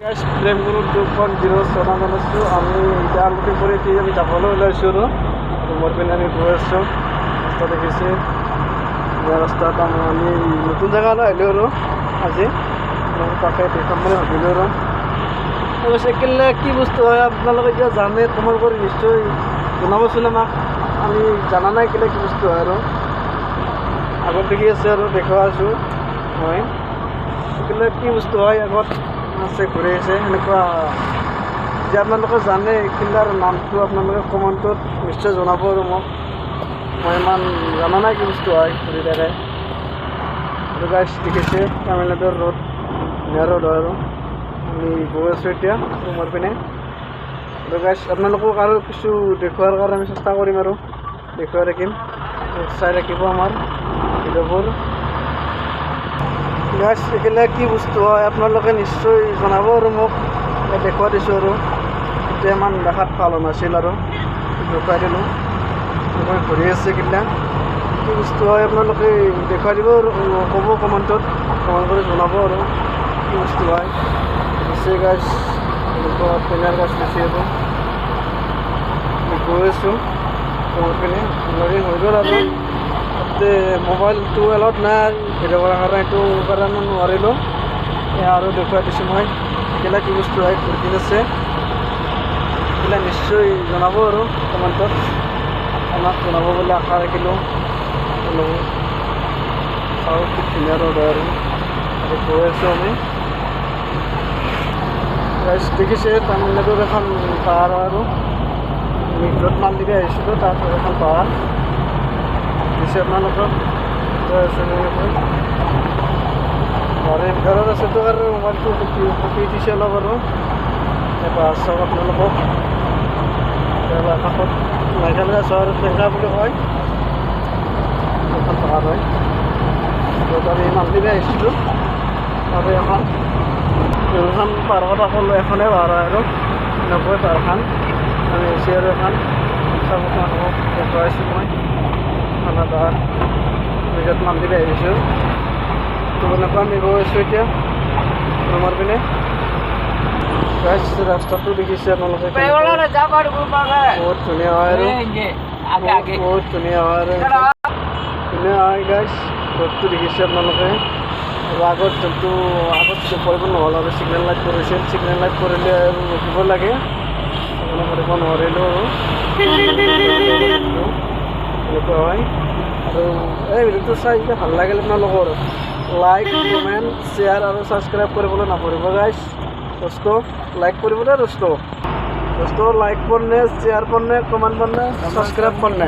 প্ৰেম গুৰু 2.0 চলান আছোঁ। আমি এতিয়া আলুটি কৰি আমি যাবলৈ ওলাইছোঁ আৰু ৰুমৰ পিনে আমি গৈ আছোঁ। ৰাস্তা দেখিছে, ৰাস্তাত আমি নতুন জেগালৈ আহিলোঁ আৰু আজি তাকে দেখাম বুলি ভাবিলোঁ আৰু চাইকেলে কি বস্তু হয় আপোনালোকে এতিয়া জানে, কমেণ্ট কৰি নিশ্চয় জনাবচোন আমাক। আমি জানা নাই কেলে কি বস্তু হয় আৰু আগত দেখি আছে আৰু দেখুওৱা আছোঁ মই চাইকেলে কি বস্তু হয়। আগত আছে ঘূৰি আছে সেনেকুৱা যে আপোনালোকে জানে এইখিলাৰ নামটো আপোনালোকে কমেণ্টত নিশ্চয় জনাব আৰু মই ইমান জানা নাই কি বস্তু হয় ঘূৰি থাকে। আৰু গাইছ দেখিছে তামিলনাডুৰ ৰোড, ধুনীয়া ৰোড হয় আৰু আমি গৈ আছোঁ এতিয়া ৰুমৰ পিনে। আৰু গাইছ আপোনালোকক আৰু কিছু দেখুৱাৰ কাৰণে আমি চেষ্টা কৰিম আৰু দেখুৱাই থাকিম, চাই ৰাখিব আমাৰ ভিডিঅ'বোৰ। গাইছ এইগিলা কি বস্তু হয় আপোনালোকে নিশ্চয় জনাব আৰু মোক দেখুৱাই দিছোঁ আৰু এতিয়া ইমান দেখাত ভাল নাছিল আৰু দেখুৱাই দিলোঁ। মই ঘূৰি আছে এইগিলা কি বস্তু হয় আপোনালোকে দেখুৱাই দিব আৰু ক'ব কমেণ্টত, কমেণ্ট কৰি জনাব আৰু কি বস্তু হয়। বেছি গাছ এনেকুৱা পেনাৰ গাছ বেছি আৰু গৈ আছোঁ ৰুমৰ পিনে। লৰি হৈ গ'ল আৰু তাতে মোবাইলটো এলাউড নাই ভিডিঅ' কৰাৰ কাৰণে, এইটো কাৰণে নোৱাৰিলোঁ। আৰু দেখুৱাই দিছোঁ মই এইগিলা কি বস্তু হয় ঘূৰি আছে এইগিলা নিশ্চয় জনাব আৰু কমেণ্টত, আমাক জনাব বুলি আশা ৰাখিলোঁ। চাওঁ খুব ধুনীয়া ৰোড হয় আৰু গৈ আছোঁ আমি। দেখিছে তামিলনাডুৰ এখন পাহাৰ আৰু আমি য'ত মাল দিব আহিছিলোঁ তাত এখন পাহাৰ দিছে আপোনালোকক গৈ আছোঁ। আৰু ঘৰত আছেতো আৰু মোবাইলটো কপি দিছে অলপ আৰু পাহাৰ চাওক আপোনালোকক। কাষত মেঘালয় চহৰ টেঙা বুলি কয়, এখন পাহাৰ হয় য'ত আমি মাল দিব আহিছিলোঁ। আৰু এখন পাহাৰত সকলো এখনেই পাহাৰ হয় আৰু এনেকৈ পাহাৰখন আমি আহিছোঁ আৰু এখন চাব আপোনালোকক দেখুৱাইছোঁ মই খানা পাহাৰ য'ত মাল দিব আহিছোঁ। তো এনেকুৱা আমি গৈ আছোঁ এতিয়া ৰুমৰ পিনে। ৰাস্তাটো দেখিছে আপোনালোকে বহুত ধুনীয়া হয় আৰু বহুত ধুনীয়া হয় আৰু ধুনীয়া হয় গাইছ। ৰোডটো দেখিছে আপোনালোকে। আৰু আগত যোনটো কৰিব নহ'ল আৰু ছিগনেল লাইট কৰিছিল, ছিগনেল লাইট কৰিলে আৰু ৰখিব লাগে, কৰিব নোৱাৰিলোঁ আৰু এনেকুৱা হয়। আৰু এই ভিডিঅ'টো চাই যেতিয়া ভাল লাগিল আপোনালোকৰ লাইক, কমেণ্ট, শ্বেয়াৰ আৰু ছাবস্ক্ৰাইব কৰিবলৈ নাপাহৰিব গাইছ। दोस्तों लाइक कर दोस्तों लाइक करने, शेयर करने, कमेंट करने, सब्सक्राइब करने।